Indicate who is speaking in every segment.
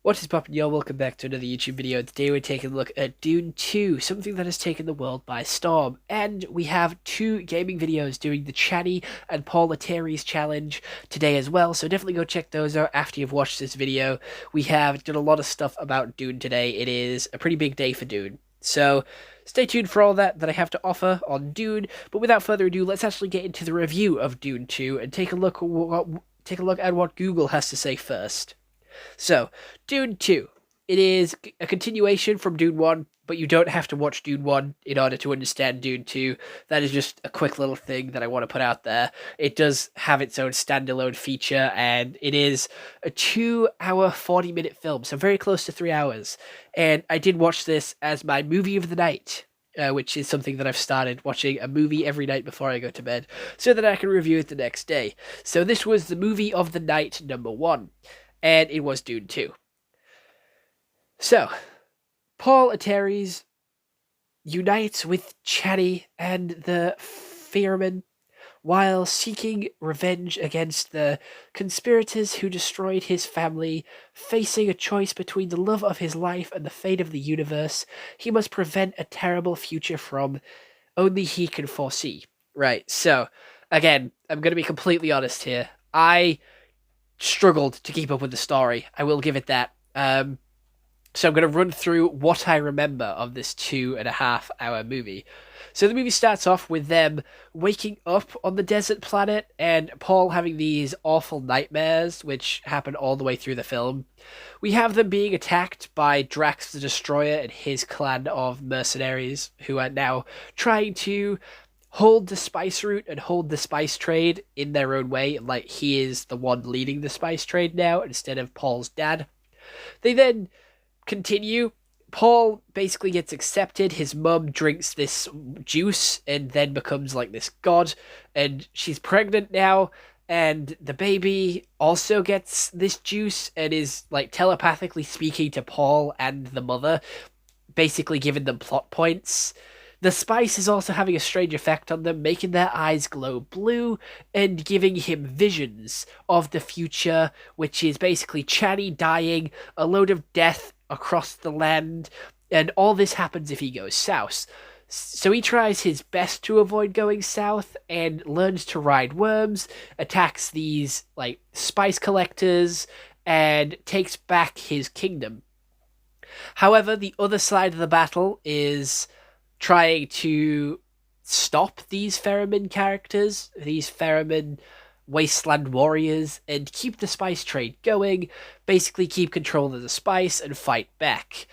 Speaker 1: What is poppin', y'all? Welcome back to another YouTube video. Today we're taking a look at Dune 2, something that has taken the world by storm. And we have two gaming videos doing the Channy and Paul Atreides challenge today as well, so definitely go check those out after you've watched this video. We have done a lot of stuff about Dune today. It is a pretty big day for Dune. So stay tuned for all that I have to offer on Dune. But without further ado, let's actually get into the review of Dune 2 and take a look at what Google has to say first. So, Dune 2. It is a continuation from Dune 1, but you don't have to watch Dune 1 in order to understand Dune 2. That is just a quick little thing that I want to put out there. It does have its own standalone feature, and it is a 2-hour, 40-minute film, so very close to 3 hours. And I did watch this as my movie of the night. Which is something that I've started watching a movie every night before I go to bed, so that I can review it the next day. So this was the movie of the night number 1. And it was Dune 2. So, Paul Atreides unites with Channy and the Fearmen while seeking revenge against the conspirators who destroyed his family. Facing a choice between the love of his life and the fate of the universe, he must prevent a terrible future from only he can foresee. Right, so, again, I'm going to be completely honest here. I struggled to keep up with the story. I will give it that. So I'm going to run through what I remember of this 2.5-hour movie. So the movie starts off with them waking up on the desert planet and Paul having these awful nightmares, which happen all the way through the film. We have them being attacked by Drax the Destroyer and his clan of mercenaries who are now trying to hold the spice route and hold the spice trade in their own way, like he is the one leading the spice trade now instead of Paul's dad. They then continue. Paul basically gets accepted. His mum drinks this juice and then becomes like this god, and she's pregnant now, and the baby also gets this juice and is like telepathically speaking to Paul and the mother, basically giving them plot points. The spice is also having a strange effect on them, making their eyes glow blue and giving him visions of the future, which is basically Channy dying, a load of death across the land, and all this happens if he goes south. So he tries his best to avoid going south and learns to ride worms, attacks these like spice collectors, and takes back his kingdom. However, the other side of the battle is trying to stop these Ferryman characters, these Ferryman wasteland warriors, and keep the spice trade going, basically keep control of the spice and fight back.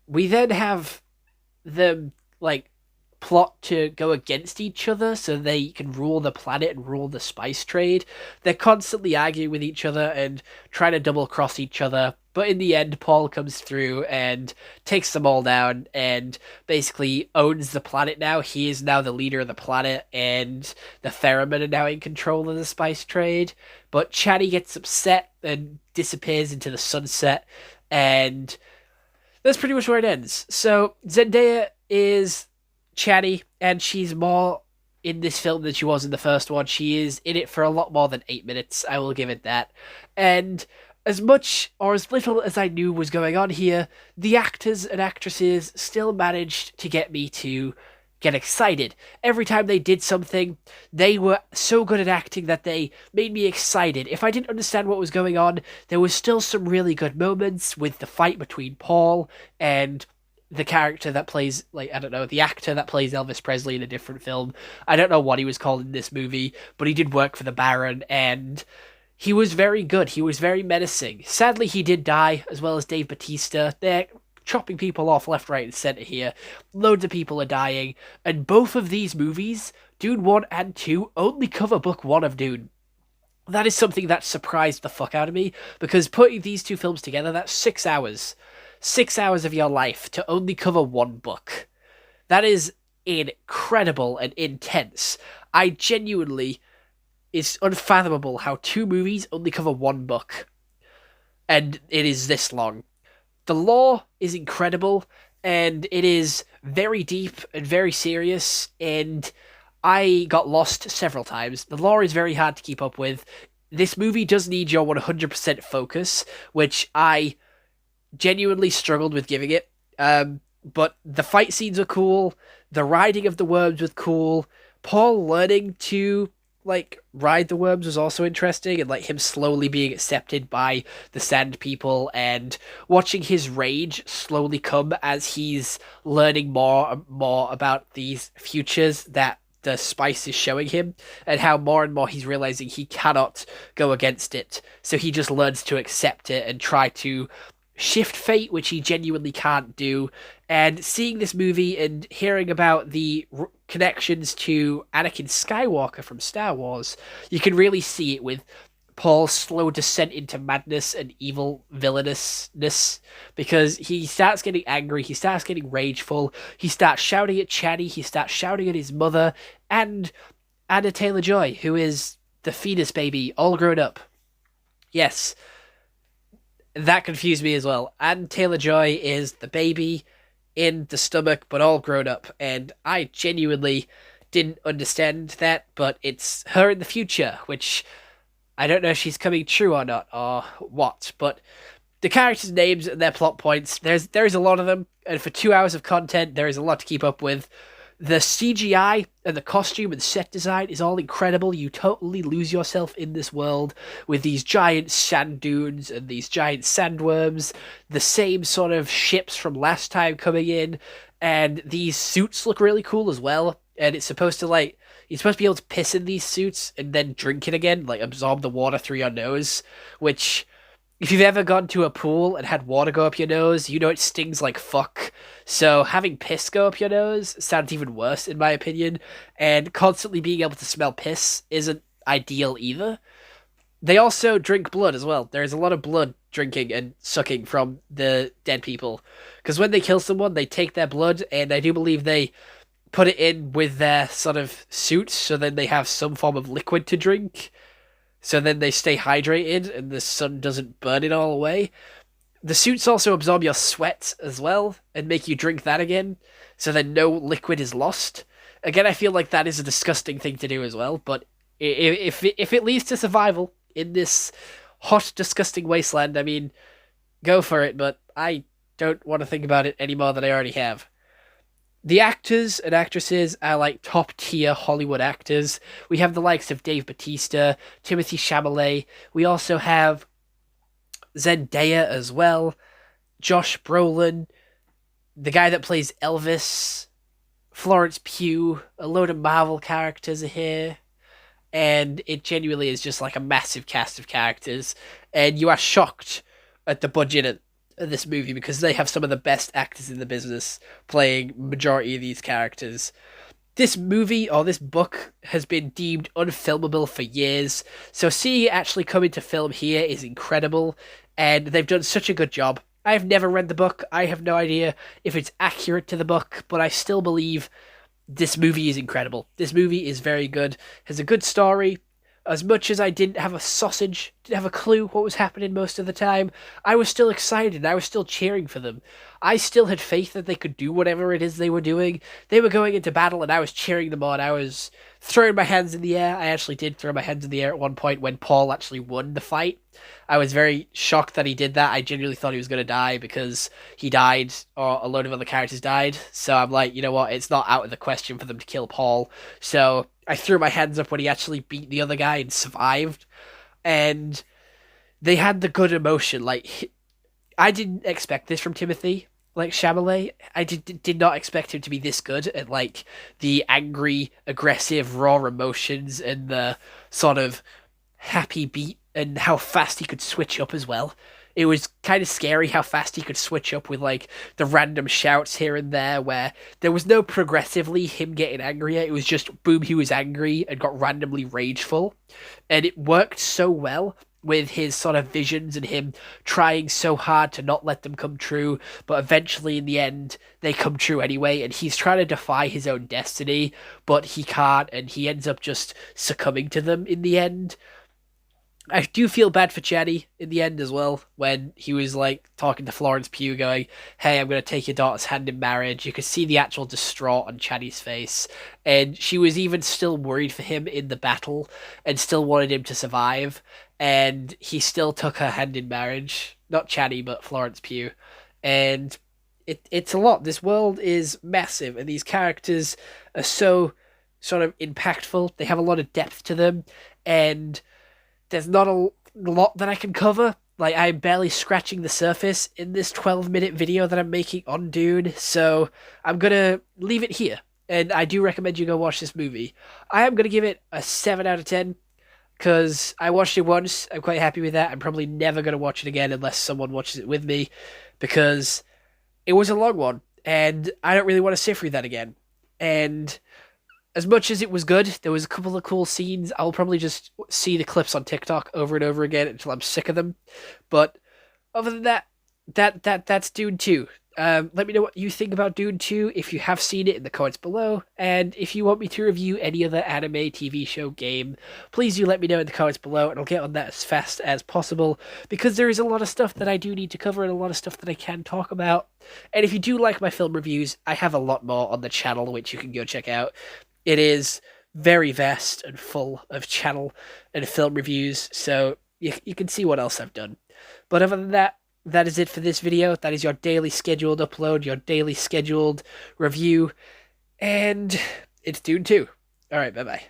Speaker 1: We then have them, like, plot to go against each other so they can rule the planet and rule the spice trade. They're constantly arguing with each other and trying to double cross each other, but in the end Paul comes through and takes them all down and basically owns the planet now. He is now the leader of the planet, and the Ferrymen are now in control of the spice trade. But Channy gets upset and disappears into the sunset, and that's pretty much where it ends. So Zendaya is Channy, and she's more in this film than she was in the first one. She is in it for a lot more than 8 minutes, I will give it that. And as much or as little as I knew was going on here, the actors and actresses still managed to get me to get excited. Every time they did something, they were so good at acting that they made me excited. If I didn't understand what was going on, there was still some really good moments with the fight between Paul and the character that plays, like, I don't know, the actor that plays Elvis Presley in a different film. I don't know what he was called in this movie, but he did work for the Baron, and he was very good. He was very menacing. Sadly, he did die, as well as Dave Bautista. They're chopping people off left, right, and centre here. Loads of people are dying, and both of these movies, Dune 1 and 2, only cover Book 1 of Dune. That is something that surprised the fuck out of me, because putting these two films together, that's 6 hours. 6 hours of your life to only cover one book. That is incredible and intense. I genuinely... It's unfathomable how two movies only cover one book, and it is this long. The lore is incredible, and it is very deep and very serious, and I got lost several times. The lore is very hard to keep up with. This movie does need your 100% focus, which I genuinely struggled with giving it. But the fight scenes are cool. The riding of the worms was cool. Paul learning to like ride the worms was also interesting, and like him slowly being accepted by the Sand People, and watching his rage slowly come as he's learning more and more about these futures that the spice is showing him, and how more and more he's realizing he cannot go against it. So he just learns to accept it and try to shift fate, which he genuinely can't do. And seeing this movie and hearing about the connections to Anakin Skywalker from Star Wars, you can really see it with Paul's slow descent into madness and evil villainousness, because he starts getting angry, he starts getting rageful, he starts shouting at Chaddy, he starts shouting at his mother, and Anna Taylor-Joy, who is the fetus baby, all grown up. Yes, that confused me as well. Anne Taylor Joy is the baby in the stomach, but all grown up, and I genuinely didn't understand that. But it's her in the future, which I don't know if she's coming true or not, or what. But the characters' names and their plot points, there's a lot of them, and for 2 hours of content, there is a lot to keep up with. The CGI and the costume and set design is all incredible. You totally lose yourself in this world with these giant sand dunes and these giant sandworms, the same sort of ships from last time coming in, and these suits look really cool as well. And it's supposed to like you're supposed to be able to piss in these suits and then drink it again, like absorb the water through your nose, which if you've ever gone to a pool and had water go up your nose, you know it stings like fuck. So having piss go up your nose sounds even worse, in my opinion. And constantly being able to smell piss isn't ideal either. They also drink blood as well. There's a lot of blood drinking and sucking from the dead people. Because when they kill someone, they take their blood, and I do believe they put it in with their sort of suits, so then they have some form of liquid to drink. So then they stay hydrated and the sun doesn't burn it all away. The suits also absorb your sweat as well and make you drink that again, so then no liquid is lost. Again, I feel like that is a disgusting thing to do as well, but if it leads to survival in this hot, disgusting wasteland, I mean, go for it, but I don't want to think about it any more than I already have. The actors and actresses are like top tier Hollywood actors. We have the likes of Dave Bautista, Timothy Chalamet. We also have Zendaya as well, Josh Brolin, the guy that plays Elvis, Florence Pugh. A load of Marvel characters are here, and it genuinely is just like a massive cast of characters. And you are shocked at the budget of this movie, because they have some of the best actors in the business playing majority of these characters. This movie, or this book, has been deemed unfilmable for years, so seeing it actually come into film here is incredible, and they've done such a good job. I have never read the book, I have no idea if it's accurate to the book, but I still believe this movie is incredible. This movie is very good, has a good story. As much as I didn't have a sausage, didn't have a clue what was happening most of the time, I was still excited. I was still cheering for them. I still had faith that they could do whatever it is they were doing. They were going into battle, and I was cheering them on. I was throwing my hands in the air. I actually did throw my hands in the air at one point when Paul actually won the fight. I was very shocked that he did that. I genuinely thought he was going to die because he died, or a load of other characters died. So I'm like, you know what? It's not out of the question for them to kill Paul. So I threw my hands up when he actually beat the other guy and survived. And they had the good emotion. Like, I didn't expect this from Timothy, like Chalamet. I did not expect him to be this good at like the angry, aggressive, raw emotions and the sort of happy beat, and how fast he could switch up as well. It was kind of scary how fast he could switch up with like the random shouts here and there, where there was no progressively him getting angrier. It was just boom, he was angry and got randomly rageful. And it worked so well with his sort of visions and him trying so hard to not let them come true, but eventually in the end they come true anyway, and he's trying to defy his own destiny, but he can't, and he ends up just succumbing to them in the end. I do feel bad for Chaddy in the end as well, when he was like talking to Florence Pugh going, hey, I'm going to take your daughter's hand in marriage. You could see the actual distraught on Chaddy's face, and she was even still worried for him in the battle and still wanted him to survive. and he still took her hand in marriage. Not Channy, but Florence Pugh. And it's a lot. This world is massive, and these characters are so sort of impactful. They have a lot of depth to them, and there's not a lot that I can cover. Like, I'm barely scratching the surface in this 12-minute video that I'm making on Dune, so I'm gonna leave it here. And I do recommend you go watch this movie. I am gonna give it a 7 out of 10, because I watched it once. I'm quite happy with that. I'm probably never gonna watch it again unless someone watches it with me, because it was a long one, and I don't really want to sit through that again. And as much as it was good, there was a couple of cool scenes. I'll probably just see the clips on TikTok over and over again until I'm sick of them. But other than that, that's Dune 2. Let me know what you think about Dune 2 if you have seen it in the comments below. And if you want me to review any other anime, TV show, game, please do let me know in the comments below, and I'll get on that as fast as possible, because there is a lot of stuff that I do need to cover and a lot of stuff that I can talk about. And if you do like my film reviews, I have a lot more on the channel, which you can go check out. It is very vast and full of channel and film reviews, so you can see what else I've done. But other than that, that is it for this video. That is your daily scheduled upload, your daily scheduled review, and it's Dune 2. Alright, bye-bye.